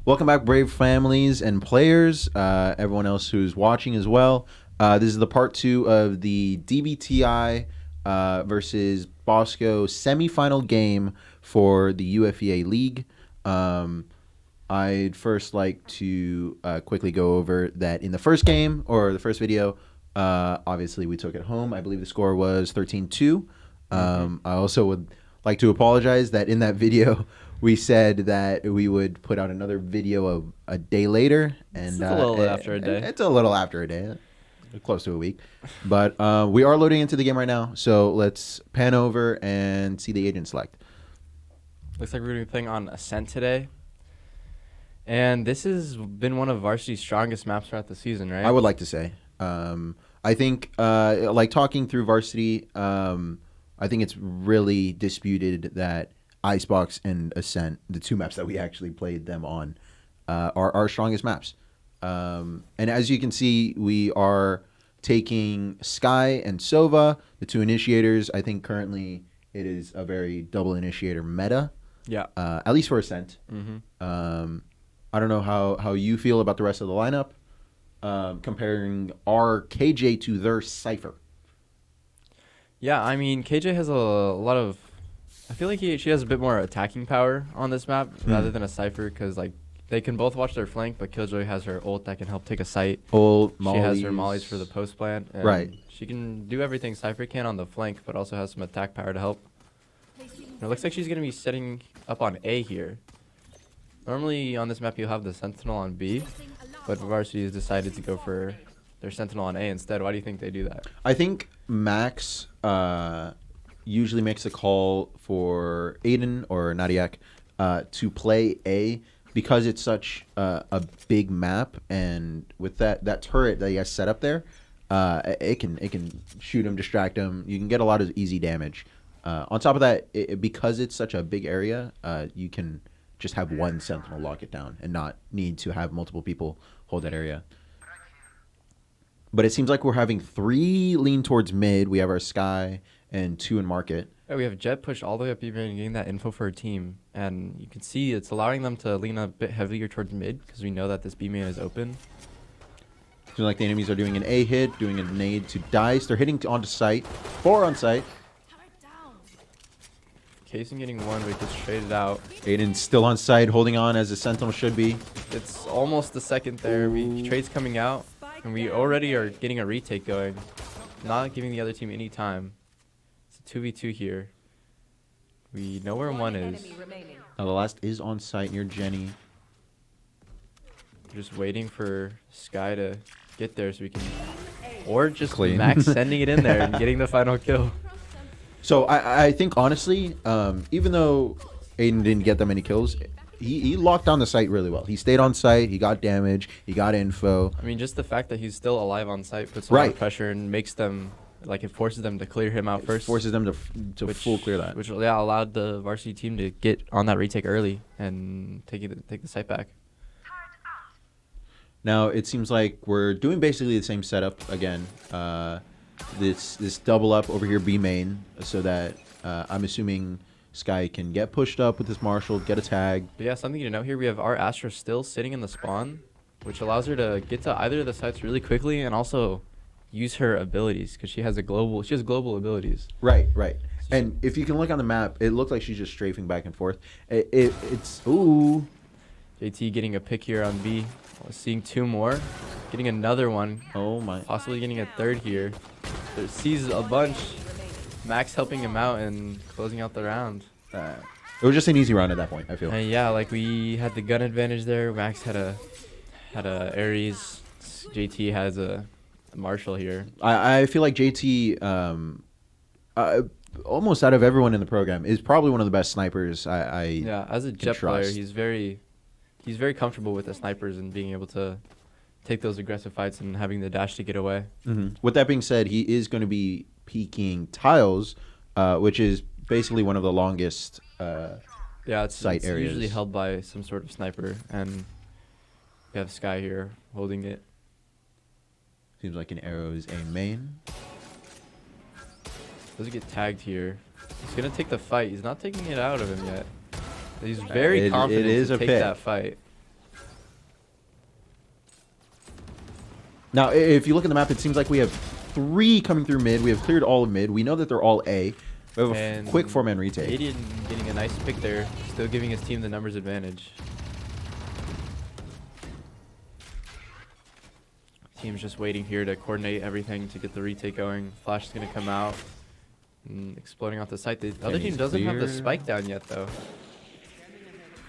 Welcome back, brave families and players, everyone else who's watching as well. This is the part 2 of the DBTI versus Bosco semifinal game for the UFEA League. I'd first like to quickly go over that in the first game, or the first video, obviously we took it home. I believe the score was 13-2. I also would like to apologize that in that video we said that we would put out another video a day later, and It's a little after a day. It's a little after a day, close to a week. But we are loading into the game right now, so let's pan over and see the agent select. Looks like we're going to be playing on Ascent today. And this has been one of Varsity's strongest maps throughout the season, right? I would like to say. I think, like talking through Varsity, I think it's really disputed that Icebox and Ascent, the two maps that we actually played them on, are our strongest maps. And as you can see, we are taking Sky and Sova, the two initiators. I think currently it is a very double initiator meta. Yeah. At least for Ascent. Mm-hmm. I don't know how you feel about the rest of the lineup, comparing our KJ to their Cypher. Yeah, I mean, KJ has a lot of... I feel like she has a bit more attacking power on this map rather than a Cypher, because like they can both watch their flank, but Killjoy has her ult that can help take a site. Ult, She has her mollies for the post plant. And Right. She can do everything Cypher can on the flank, but also has some attack power to help. And it looks like she's going to be setting up on A here. Normally on this map you'll have the Sentinel on B, but Varsity has decided to go for their Sentinel on A instead. Why do you think they do that? I think Max usually makes a call for Aiden or Nadiak to play A because it's such a big map, and with that turret that he has set up there, it can shoot him, distract him. You can get a lot of easy damage. On top of that, because it's such a big area, you can just have one Sentinel lock it down and not need to have multiple people hold that area. But it seems like we're having 3 lean towards mid. We have our Sky and 2 in market. Yeah, we have Jet pushed all the way up B main and getting that info for her team. And you can see it's allowing them to lean a bit heavier towards mid because we know that this B main is open. Seems like the enemies are doing an A hit, doing a nade to Dice. They're hitting onto site. 4 on site. Kaysen getting one, but he gets traded out. Aiden's still on site, holding on as a Sentinel should be. It's almost the second there. Trade's coming out, and we already are getting a retake going. Not giving the other team any time. It's a 2v2 here. We know where one is. Now the last is on site near Jenny. We're just waiting for Sky to get there so we can... Or just Clean. Max sending it in there and getting the final kill. So I think, honestly, even though Aiden didn't get that many kills, he locked down the site really well. He stayed on site. He got damage. He got info. I mean, just the fact that he's still alive on site puts a lot of pressure and makes them, like, it forces them to clear him out first. Forces them to full clear that. Which allowed the Varsity team to get on that retake early and take the site back. Now it seems like we're doing basically the same setup again. This double up over here B main, so that I'm assuming Sky can get pushed up with this Marshall, get a tag. But yeah, something to note here, we have our Astra still sitting in the spawn, which allows her to get to either of the sites really quickly and also use her abilities because she has global abilities. Right. And if you can look on the map, it looks like she's just strafing back and forth. It's ooh. JT getting a pick here on B. Seeing 2 more. Getting another one. Oh my. Possibly getting a third here. Sees a bunch. Max helping him out and closing out the round. It was just an easy round at that point, I feel. Yeah, like we had the gun advantage there. Max had a Ares. JT has a Marshall here. I feel like JT, almost out of everyone in the program, is probably one of the best snipers Yeah, as a Jet player, he's very comfortable with the snipers and being able to take those aggressive fights and having the dash to get away. With that being said, he is going to be peeking Tiles, which is basically one of the longest it's areas. Usually held by some sort of sniper, and we have Sky here holding it. Seems like an arrow is a main. Does get tagged here. He's going to take the fight. He's not taking it out of him yet. He's very confident to take that fight. Now, if you look at the map, it seems like we have 3 coming through mid. We have cleared all of mid. We know that they're all A. We have a quick 4-man retake. Aiden getting a nice pick there, still giving his team the numbers advantage. Team's just waiting here to coordinate everything to get the retake going. Flash is going to come out and exploding off the site. The other team doesn't have the spike down yet, though.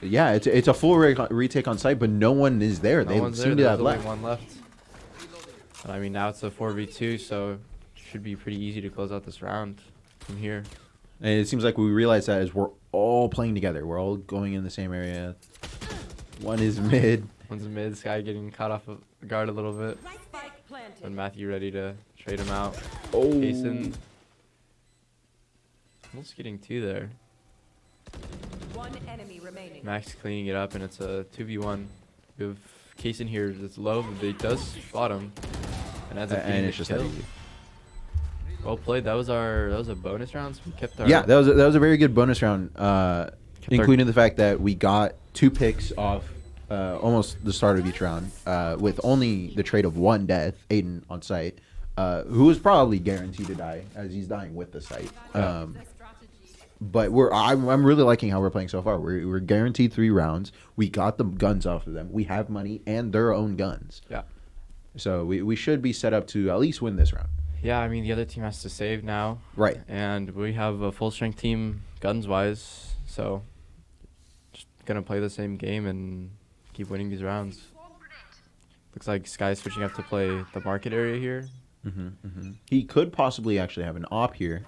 Yeah, it's a full retake on site, but no one is there. They seem to have left. One left. But I mean, now it's a 4v2, so it should be pretty easy to close out this round from here. And it seems like we realize that as we're all playing together. We're all going in the same area. One is mid. One's mid. Sky getting caught off of guard a little bit. And Matthew ready to trade him out. Oh. Jason. Almost getting 2 there. One enemy remaining. Max cleaning it up, and it's a 2v1. We have Case in here that's low, but it does spot him. And ends up getting it's just that easy. Well played. That was a bonus round. So we kept our that was a very good bonus round, including the fact that we got 2 picks off almost the start of each round, with only the trade of 1 death, Aiden on site, who was probably guaranteed to die as he's dying with the site. But I'm really liking how we're playing so far. We're guaranteed 3 rounds. We got the guns off of them. We have money and their own guns. Yeah. So we should be set up to at least win this round. Yeah, I mean, the other team has to save now. Right. And we have a full-strength team guns-wise, so just going to play the same game and keep winning these rounds. Looks like Sky's switching up to play the market area here. He could possibly actually have an op here.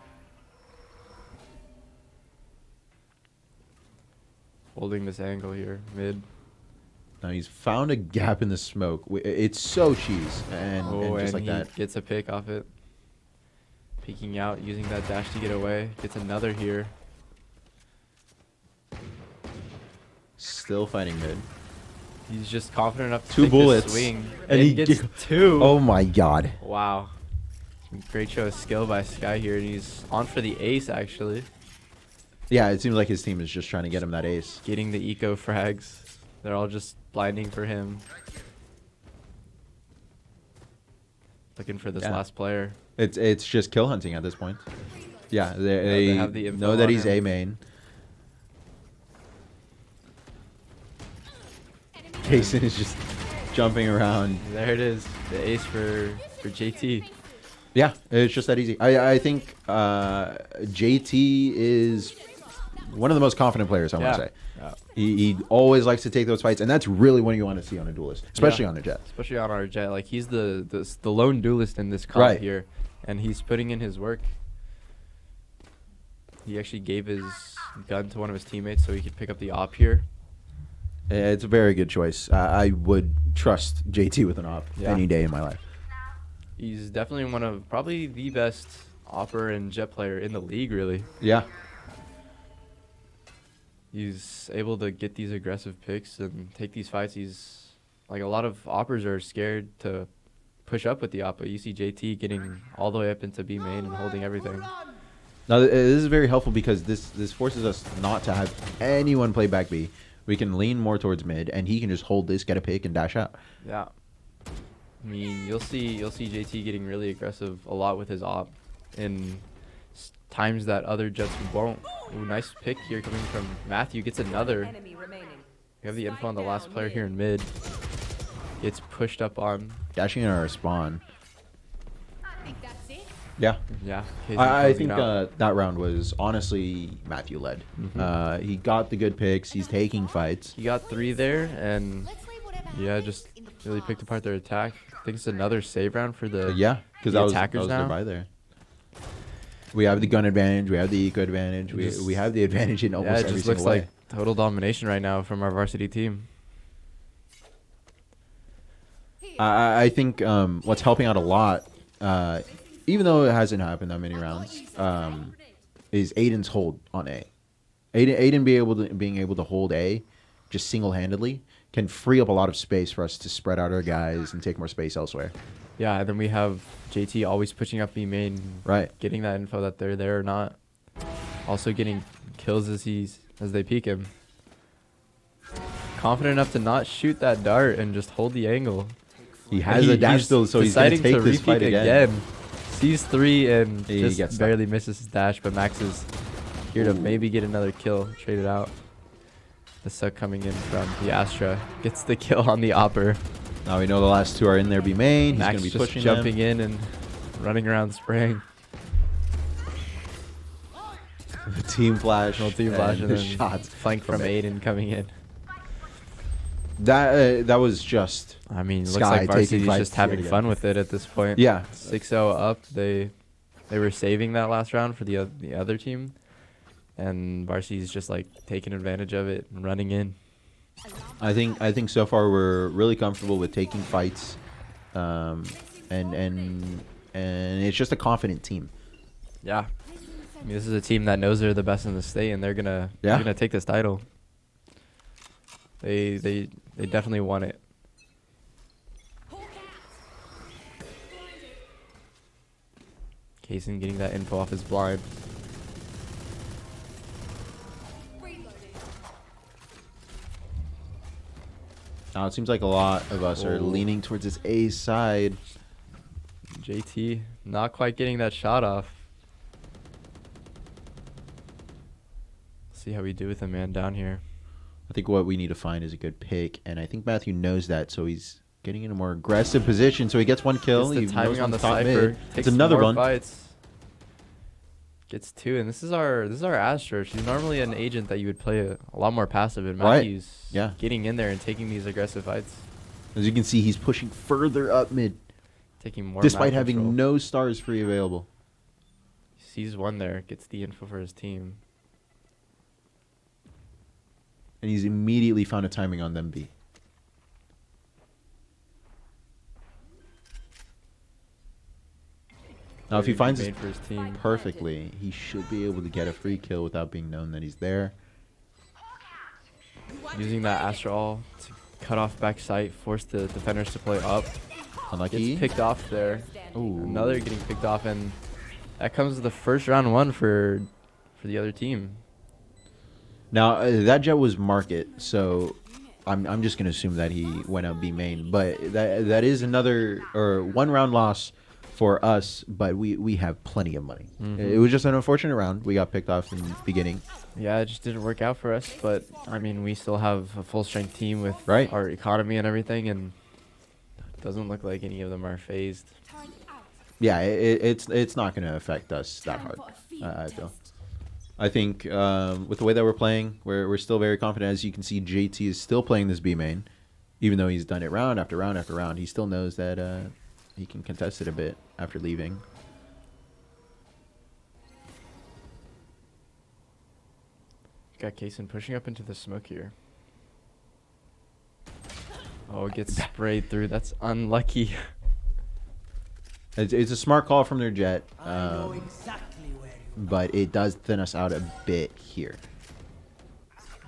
Holding this angle here, mid. Now he's found a gap in the smoke. It's so cheese, and just like he that. Gets a pick off it. Peeking out, using that dash to get away. Gets another here. Still fighting mid. He's just confident enough to 2 take bullets, this swing. and he gets 2. Oh my god! Wow. Great show of skill by Sky here, and he's on for the ace, actually. Yeah, it seems like his team is just trying to get him that ace. Getting the eco frags. They're all just blinding for him. Looking for this last player. It's just kill hunting at this point. Yeah, they have the info know that on he's him. A main. Jason is just jumping around. There it is, the ace for JT. Yeah, it's just that easy. I think JT is one of the most confident players, I want to say. Yeah. He always likes to take those fights, and that's really what you want to see on a duelist, especially on a jet. Especially on our jet. Like, he's the lone duelist in this comp here, and he's putting in his work. He actually gave his gun to one of his teammates so he could pick up the op here. It's a very good choice. I would trust JT with an op any day in my life. He's definitely one of probably the best opper and jet player in the league, really. Yeah. He's able to get these aggressive picks and take these fights. He's like, a lot of oppers are scared to push up with the op, but you see JT getting all the way up into B main and holding everything. Now, this is very helpful because this forces us not to have anyone play back B. We can lean more towards mid, and he can just hold this, get a pick, and dash out. Yeah. I mean, you'll see JT getting really aggressive a lot with his op in times that other jets won't. Ooh, nice pick here coming from Matthew. Gets another. Enemy remaining. We have the info on the last player here in mid. Gets pushed up on. Dashing in our spawn. Yeah. Yeah. I think that round was honestly Matthew led. He got the good picks. He's taking fights. He got 3 there, and yeah, just really picked apart their attack. I think it's another save round for the because the that was attackers their now. buy there. We have the gun advantage. We have the eco advantage. We have the advantage in almost every single way. It just looks like total domination right now from our varsity team. I think what's helping out a lot, even though it hasn't happened that many rounds, is Aiden's hold on A. Aiden being able to hold A just single-handedly can free up a lot of space for us to spread out our guys and take more space elsewhere. Yeah, and then we have JT always pushing up B main, right? Getting that info that they're there or not. Also getting kills as they peek him. Confident enough to not shoot that dart and just hold the angle. He has a dash still, so he's going to deciding take this fight repeat again. Sees 3 and He gets just stuck. barely misses his dash, but Max is here to maybe get another kill. Trade it out. The suck coming in from the Astra. Gets the kill on the Opper. Now we know the last two are in there B main. He's Max going to be just pushing jumping them. in and running around spraying. Team flash. Little team flash and the then shots flank from Aiden coming in. That was just I mean, it looks Sky like Varsity's taking fights just having yet fun again. with it at this point. Yeah. 6-0 up. They were saving that last round for the other team, and Varsity's just like taking advantage of it and running in. I think so far we're really comfortable with taking fights, and it's just a confident team. Yeah, I mean, this is a team that knows they're the best in the state, and they're gonna take this title. They definitely want it. Kaysen getting that info off his blind. Now it seems like a lot of us are leaning towards this A side. JT not quite getting that shot off. See how we do with a man down here. I think what we need to find is a good pick, and I think Matthew knows that, so he's getting in a more aggressive position. So he gets one kill. Gets the He timing knows on the top Cypher. mid. Takes It's another more one. Fights. Gets 2, and this is our Astra. She's normally an agent that you would play a lot more passive, and Right. Matthew's Yeah. getting in there and taking these aggressive fights, As you can see, he's pushing further up mid, taking more. despite map having control. no stars free available. Sees one there, gets the info for his team. And he's immediately found a timing on them B. Now, if he finds made it for his team, perfectly, he should be able to get a free kill without being known that he's there. using that Astra all to cut off back sight, force the defenders to play up. Unlucky. Gets picked off there. Ooh. Another getting picked off, and that comes to the first round 1 for the other team. Now, that jet was market, so I'm just going to assume that he went out B main. But that is another, or 1 round loss for us, but we have plenty of money. It was just an unfortunate round. We got picked off in the beginning. Yeah, it just didn't work out for us, but I mean, we still have a full strength team with Right. our economy and everything, and it doesn't look like any of them are phased. Yeah, it's not going to affect us that hard, I feel. I think with the way that we're playing, we're still very confident. As you can see, JT is still playing this B main. Even though he's done it round after round after round, he still knows that he can contest it a bit after leaving. Got Kaysen pushing up into the smoke here. Oh, gets sprayed through. That's unlucky. It's a smart call from their jet, I know exactly where you but it does thin us out a bit here.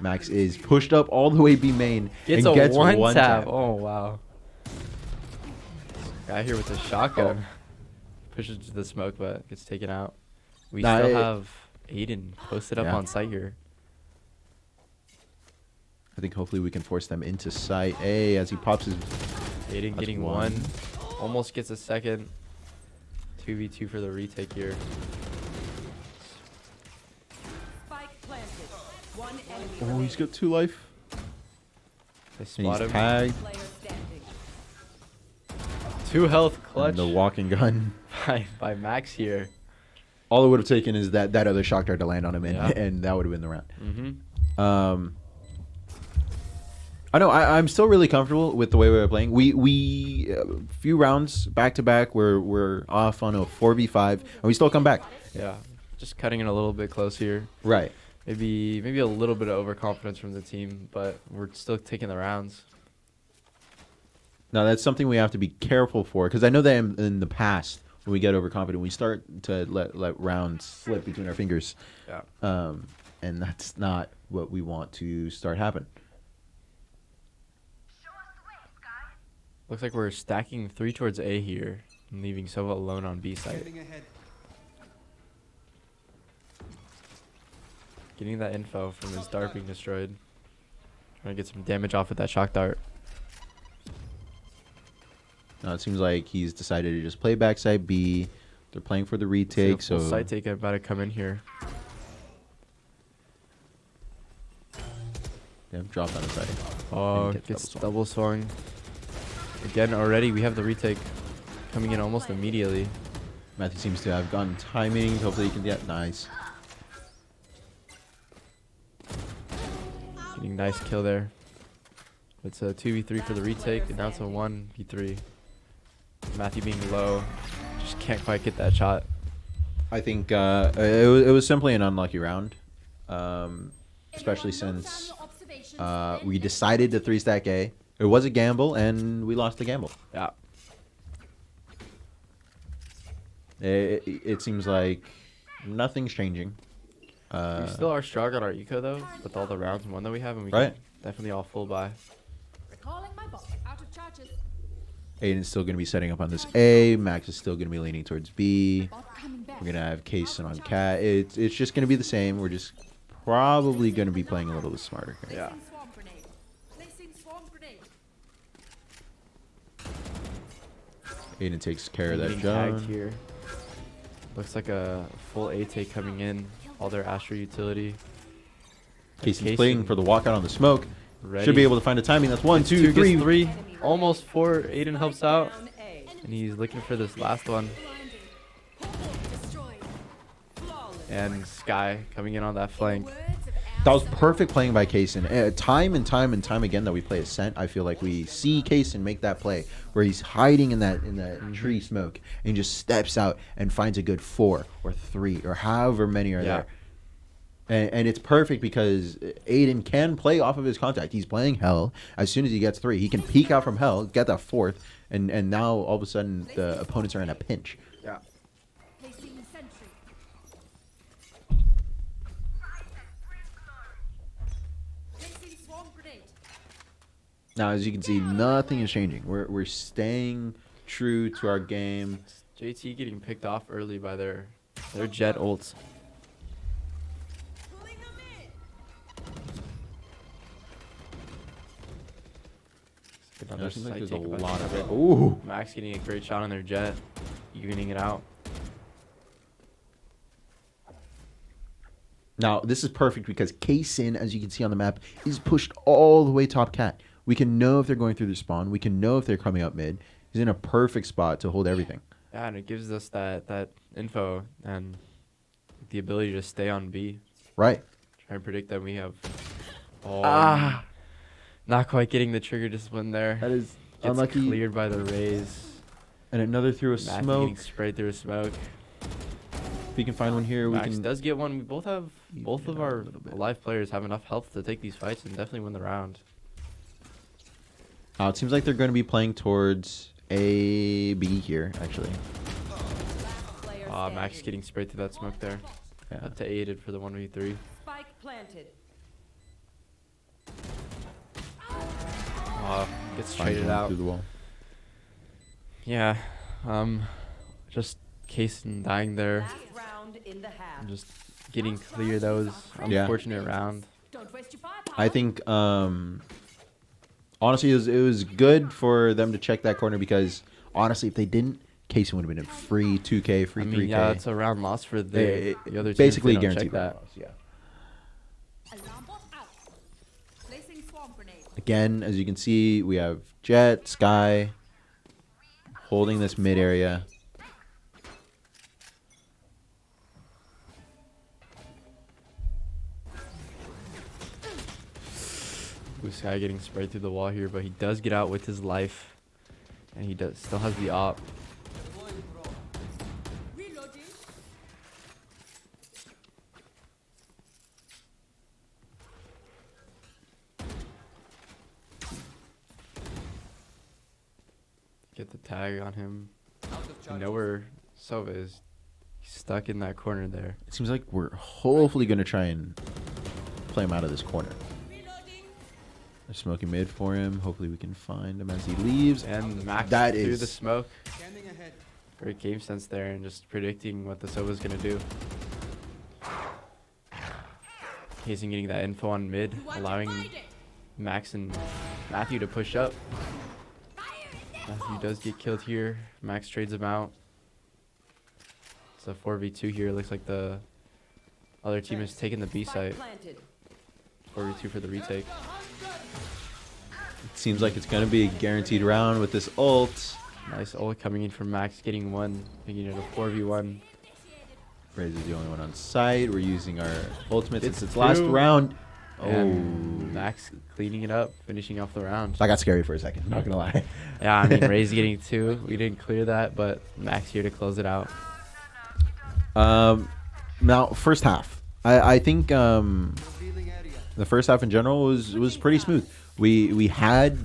Max is pushed up all the way B main Gets and a gets one tap. tap. Oh, wow. Guy here with a shotgun. Pushes to the smoke, but gets taken out. We Nah, still have Aiden posted up Yeah. on site here. I think hopefully we can force them into sight A as he pops his... Aiden That's getting one. 1. Almost gets a second. 2v2 for the retake here. Spike planted. One enemy Oh, remaining. he's got 2 life. They And spot he's him. tagged. Player standing. 2 health clutch And the walking gun. by Max here. All it would have taken is that other shock dart to land on him, and, Yeah. and that would have been the round. Mm-hmm. I know I'm still really comfortable with the way we were playing. We few rounds back to back we're off on a 4v5, and we still come back. Yeah. Just cutting it a little bit close here. Right. Maybe a little bit of overconfidence from the team, but we're still taking the rounds. Now that's something we have to be careful for, because I know that in the past when we get overconfident, we start to let rounds slip between our fingers. Yeah. And that's not what we want to start happen. Looks like we're stacking 3 towards A here and leaving Sova alone on B site. Heading ahead. Getting that info from his dart being destroyed. Trying to get some damage off with that shock dart. It seems like he's decided to just play backside B. They're playing for the retake, so side take about to come in here. yeah, drop on the side. Oh, And gets double swung. Again, already we have the retake coming in almost immediately. Matthew seems to have gotten timing. Hopefully he can get nice. Getting nice kill there. It's a 2v3 for the retake, and now it's a 1v3. Matthew being low, just can't quite get that shot. I think it was simply an unlucky round, especially since we decided to 3-stack A. It was a gamble, and we lost the gamble. Yeah. It seems like nothing's changing. We still are strong on our eco though, with all the rounds won that we have, and we Right. can definitely all full buy. Recalling my bot. Out of charges. Aiden's still going to be setting up on this A. Max is still going to be leaning towards B. Bot coming back. We're going to have Kaysen on Cat. It's just going to be the same. We're just probably going to be playing a little bit smarter here. Yeah. Placing swarm grenade. Placing swarm grenade. Aiden takes care of that Getting tagged gun. here. Looks like a full A take coming in. All their Astra utility. Kaysen's playing for the walkout on the smoke. Ready. Should be able to find a timing. That's 1, 2, Two 3. gets 3. Almost 4. Aiden helps out. Down A. And he's looking for this last one. And Sky coming in on that flank. That was perfect playing by Kaysen. Time and time and time again that we play Ascent, I feel like we see Kaysen make that play where he's hiding in that tree smoke and just steps out and finds a good 4 or 3 or however many are there. And it's perfect because Aiden can play off of his contact. He's playing Hell. As soon as he gets 3, he can peek out from Hell, get that 4th, and now all of a sudden the opponents are in a pinch. Yeah. Placing sentry. Placing swarm grenade. Now, as you can see, nothing is changing. We're staying true to our game. JT getting picked off early by their jet ults. Pulling them in. Another Seems like side there's take a about lot to of come it. in. Ooh. Max getting a great shot on their jet, evening it out. Now, this is perfect because Kaysen, as you can see on the map, is pushed all the way top cat. We can know if they're going through the spawn. We can know if they're coming up mid. He's in a perfect spot to hold everything. Yeah, and it gives us that info and the ability to stay on B. Right. Try and predict that we have. Oh, Ah. not quite getting the trigger discipline there. That is Gets unlucky. cleared by the rays. And another through a Matthew smoke. getting sprayed through a smoke. If we can find one here, we Max can... does get one. We both of get out a our little bit. live players have enough health to take these fights and definitely win the round. It seems like they're going to be playing towards A, B here, actually. Player Max standing. getting sprayed through that smoke there. Yeah. Up to aided for the 1v3. Spike planted. Gets Finds traded one out. through the wall. Yeah. Just Kaysen dying there. Last round in the half. And just getting clear. That was Yeah. unfortunate round. Don't waste your firepower. I think, honestly, it was good for them to check that corner because, honestly, if they didn't, Kaysen would have been a free 2K, free I 3K. mean, yeah, it's a round loss for the other team. Basically if they don't guaranteed check that. loss, yeah. Alarm bot out. Placing swarm grenade. Again, as you can see, we have Jet, Sky, holding this mid area. This guy getting sprayed through the wall here, but he does get out with his life, and he still has the op. Reloading. Get the tag on him. You know where Sova is. He's stuck in that corner there. It seems like we're hopefully going to try and play him out of this corner. Reloading. They're smoking mid for him. Hopefully we can find him as he leaves. And Max That through is- the smoke. Great game sense there, and just predicting what the Sova's gonna do. Kaysen getting that info on mid, allowing Max and Matthew to push up. Fire in the Matthew does get killed here. Max trades him out. It's a 4v2 here. Looks like the other team is taking the B site. 4v2 for the retake. It seems like it's going to be a guaranteed round with this ult. Nice ult coming in from Max, getting one, making it a 4v1. Raze is the only one on site. We're using our ultimate It's since it's last two. round. And Max cleaning it up, finishing off the round. That got scary for a second, not going to lie. Yeah, I mean, Ray's getting 2. We didn't clear that, but Max here to close it out. Now, first half. I think the first half in general was pretty smooth. We had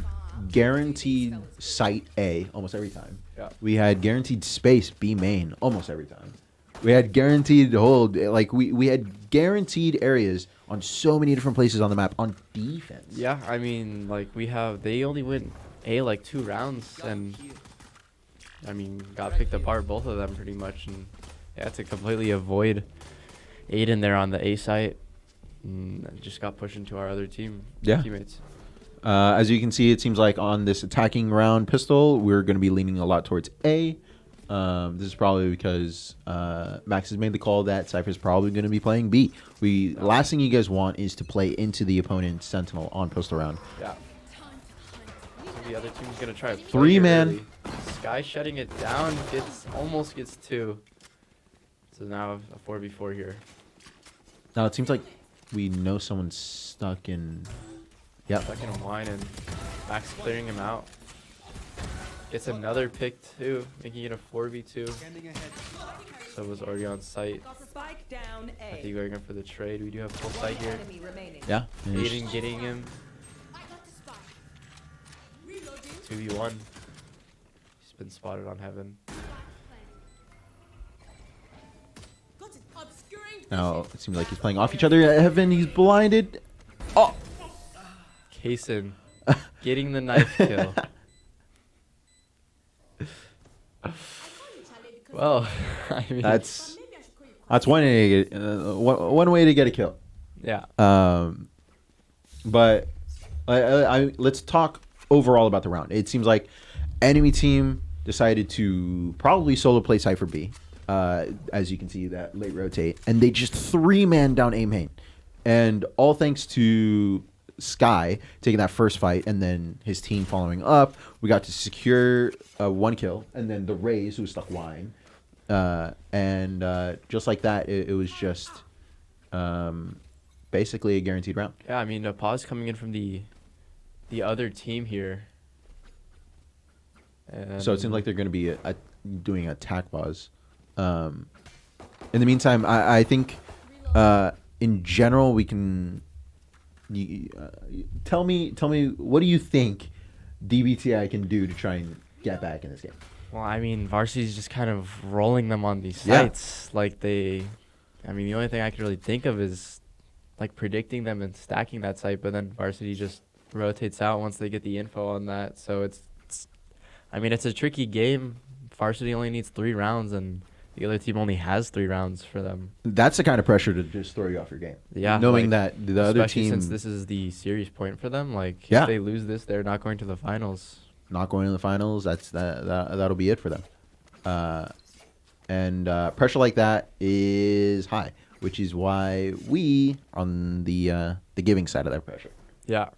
guaranteed site A almost every time. Yeah. We had guaranteed space B main almost every time. We had guaranteed hold. Like, we had guaranteed areas on so many different places on the map on defense. Yeah, I mean, like, they only went A like 2 rounds, and I mean, got picked apart, both of them pretty much, and yeah, to completely avoid Aiden there on the A site, and just got pushed into our other teammates. As you can see, it seems like on this attacking round pistol, we're going to be leaning a lot towards A. This is probably because Max has made the call that Cypher's probably going to be playing B. Last thing you guys want is to play into the opponent's Sentinel on pistol round. Yeah. So the other team's going to try to play 3 here man. early. Sky shutting it down, almost gets 2. So now a 4v4 here. Now, it seems like we know someone's stuck in... Yep. Stuck in a line, and Max clearing him out. Gets another pick too, making it a 4v2. So it was already on site. Spike down I think A. going up for the trade. We do have full site here. Enemy remaining. Yeah. and he's Aiden getting him. I got the spike. Reloading. 2v1. He's been spotted on heaven. Got it. Obscuring. Now, it seems like he's playing off each other. Heaven, he's blinded. Oh! Kaysen getting the knife kill. Well, I mean, That's one way to get, one way to get a kill. yeah. But let's talk overall about the round. It seems like enemy team decided to probably solo play Cypher B. As you can see, that late rotate. And they just 3-man down A main. And all thanks to Sky taking that first fight and then his team following up, we got to secure 1 kill. And then the Raze, who was stuck line. And just like that, it was just basically a guaranteed round. Yeah, I mean, a pause coming in from the other team here. And So it seems like they're going to be doing a attack pause. In the meantime, I think in general we can. Tell me, what do you think DBTI can do to try and get back in this game? Well, I mean, Varsity's just kind of rolling them on these Yeah. sites. Like I mean, the only thing I can really think of is like predicting them and stacking that site, but then Varsity just rotates out once they get the info on that. So I mean, it's a tricky game. Varsity only needs 3 rounds, and the other team only has 3 rounds for them. That's the kind of pressure to just throw you off your game. Yeah, knowing like, that the other especially team since this is the series point for them. Like, Yeah. if they lose this, they're not going to the finals. not going to the finals, that'll be it for them. And pressure like that is high, which is why we on the giving side of that pressure. Yeah.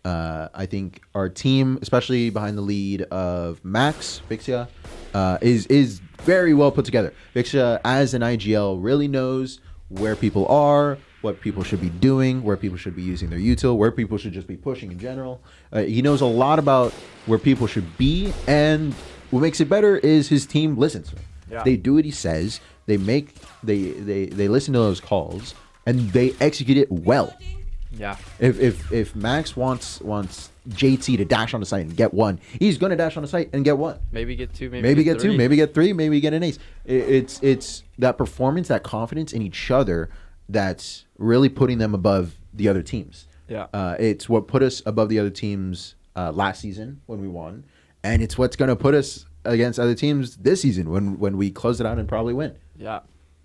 I think our team, especially behind the lead of Max Vixia, is very well put together. Vixia, as an IGL, really knows where people are, what people should be doing, where people should be using their util, where people should just be pushing in general. He knows a lot about where people should be, and what makes it better is his team listens to him. Yeah. They do what he says. They listen to those calls, and they execute it well. Yeah. If Max wants JT to dash on the site and get 1, he's gonna dash on the site and get 1. Maybe get 2, Maybe get 2, 3. maybe get 3, maybe get an ace. It's that performance, that confidence in each other that's really putting them above the other teams. Yeah. It's what put us above the other teams last season when we won, and it's what's gonna put us against other teams this season when we close it out and probably win. Yeah.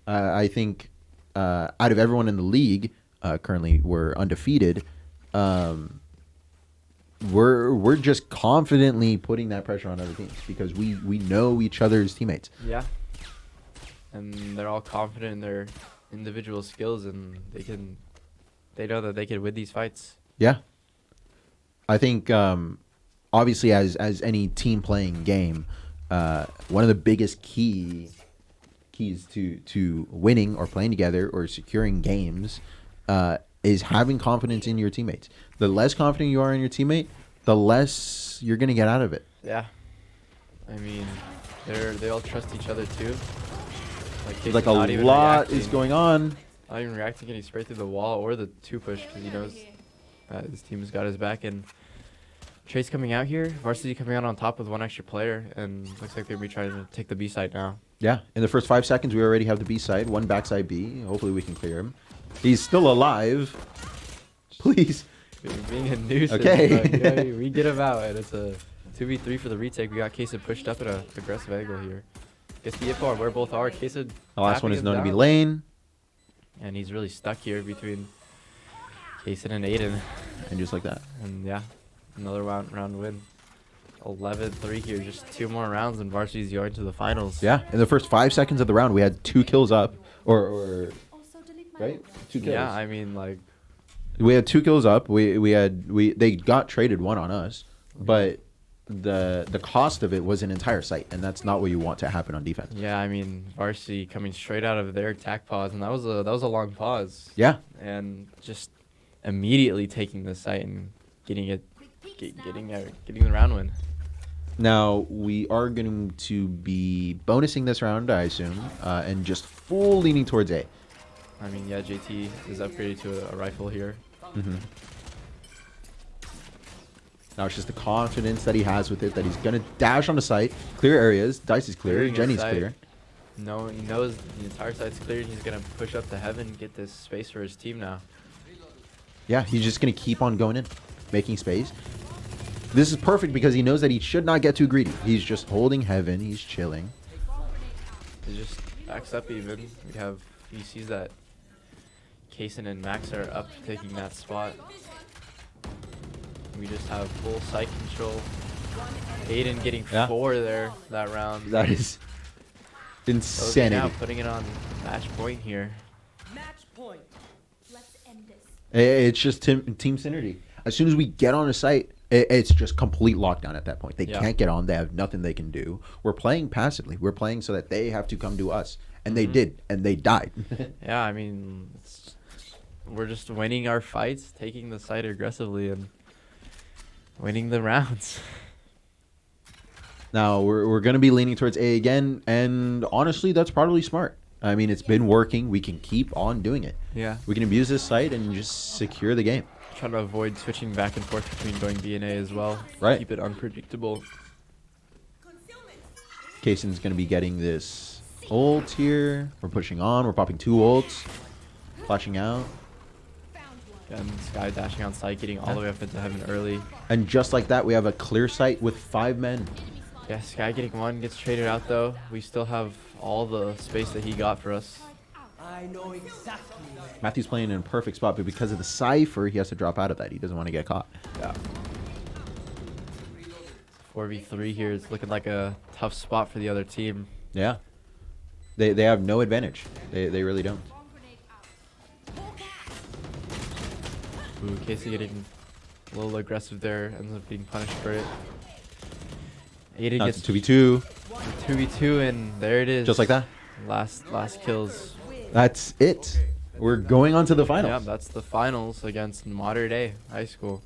I think out of everyone in the league, currently we're undefeated. we're just confidently putting that pressure on other teams because we know each other's teammates. Yeah. And they're all confident in their individual skills, and they know that they can win these fights. Yeah. I think obviously as any team playing game, one of the biggest keys to winning or playing together or securing games is having confidence in your teammates. The less confident you are in your teammate, the less you're gonna get out of it. Yeah. I mean, they all trust each other too. Casey's Like a not even lot is reacting. going on. Not even reacting, getting sprayed through the wall or the 2-push because he knows that his team has got his back. And Trace coming out here, Varsity coming out on top with one extra player, and looks like they're gonna be trying to take the B side now. Yeah, in the first 5 seconds, we already have the B side, one backside B. Hopefully, we can clear him. He's still alive. Please. Being a nuisance. Okay. But, we get him out, and it's a 2v3 for the retake. We got Kesa pushed up at an aggressive angle here. Gets the info on where both are. Kesa. The last one is known to be down. lane. And he's really stuck here between Kesa and Aiden. And just like that. And yeah, another round win. 11-3 here, just 2 more rounds, and Varsity's going to the finals. Yeah, in the first 5 seconds of the round, we had 2 kills up. Or right? 2 kills. Yeah, I mean, like, We had 2 kills up. They got traded one on us, but the cost of it was an entire site, and that's not what you want to happen on defense. yeah, I mean, Varsity coming straight out of their attack pause, and that was a long pause. Yeah. And just immediately taking the site and getting the round win. Now we are going to be bonusing this round, I assume, and just full leaning towards A. I mean, yeah, JT is upgraded to a rifle here. Mm-hmm. Now it's just the confidence that he has with it that he's gonna dash on the site, clear areas. Dice is clear, Clearing his Jenny's site. clear. No, he knows the entire site's cleared. He's gonna push up to heaven and get this space for his team now. Yeah, he's just gonna keep on going in, making space. This is perfect because he knows that he should not get too greedy. He's just holding heaven. He's chilling. He just backs up even. He sees that Kaysen and Max are up taking that spot. We just have full site control. Aiden getting 4 there that round. That is Now insanity. putting it on match point here. Match point. Let's end this. It's just team synergy. As soon as we get on a site, it's just complete lockdown at that point. They can't get on. They have nothing they can do. We're playing passively. We're playing so that they have to come to us. And they did. And they died. Yeah, I mean, we're just winning our fights, taking the site aggressively, and winning the rounds. Now, we're going to be leaning towards A again. And honestly, that's probably smart. I mean, it's been working. We can keep on doing it. Yeah. We can abuse this site and just secure the game. Trying to avoid switching back and forth between going B and A as well. Right. Keep it unpredictable. Kaysen's going to be getting this ult here. We're pushing on. We're popping 2 ults. Flashing out. And Sky dashing on site, getting all the way up into heaven early. And just like that, we have a clear site with 5 men. Yeah, Sky getting 1, gets traded out though. We still have all the space that he got for us. I know exactly where. Matthew's playing in a perfect spot, but because of the cipher, he has to drop out of that. He doesn't want to get caught. Yeah. 4v3 here. It's looking like a tough spot for the other team. Yeah. They have no advantage. They really don't. Ooh, Casey getting a little aggressive there. Ends up being punished for it. Aiden Now gets it's 2v2. 2v2, and there it is. Just like that. Last kills. That's it. We're going on to the Yeah, finals. that's the finals against Modern Day High School.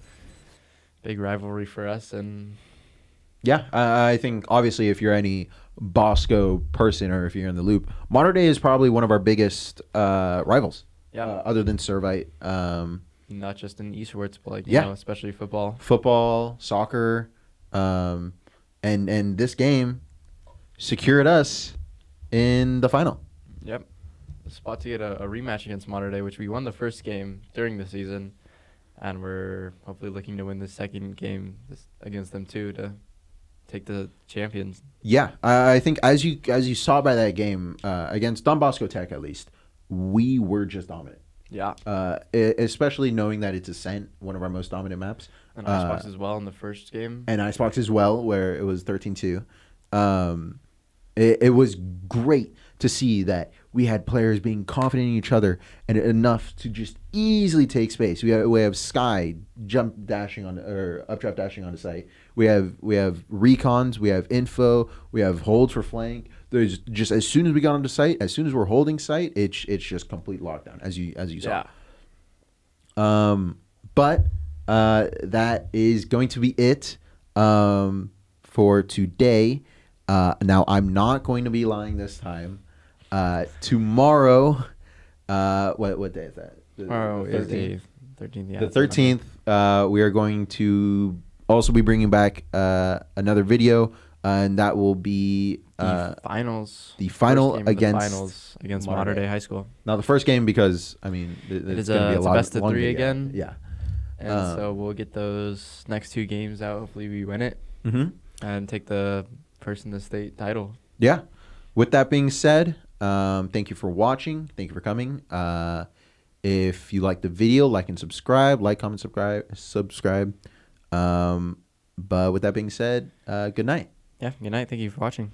Big rivalry for us, and Yeah, I think obviously if you're any Bosco person or if you're in the loop, Modern Day is probably one of our biggest rivals. yeah, Other than Servite. not just in esports, but like you Yeah. know, especially football. Football, soccer, and this game secured us in the final. Yep, a spot to get a rematch against Modern Day, which we won the first game during the season, and we're hopefully looking to win the second game against them too to take the champions. Yeah, I think as you saw by that game against Don Bosco Tech, at least we were just dominant. Yeah. Especially knowing that it's Ascent, one of our most dominant maps. And Icebox as well in the first game. And Icebox as well, where it was 13-2. It was great to see that we had players being confident in each other and enough to just easily take space. We have Sky jump dashing on or updraft dashing on the site. We have recons, we have info, we have holds for flank. There's just as soon as we got onto site, as soon as we're holding site, it's just complete lockdown as you saw. Yeah. But that is going to be it for today. Now I'm not going to be lying this time. Tomorrow, what day is that? Tomorrow is the 13th. Yeah, The 13th. We are going to also be bringing back another video, and that will be the finals. The final First game of the against finals against Modern Day High School. Now the first game, because I mean It's going to be a best of long 3 video. again. Yeah. And so we'll get those next 2 games out. Hopefully we win it and take the first in the state title. Yeah. With that being said, thank you for watching. Thank you for coming. If you like the video, like and subscribe. Like, comment, subscribe. But with that being said, good night. Yeah, good night. Thank you for watching.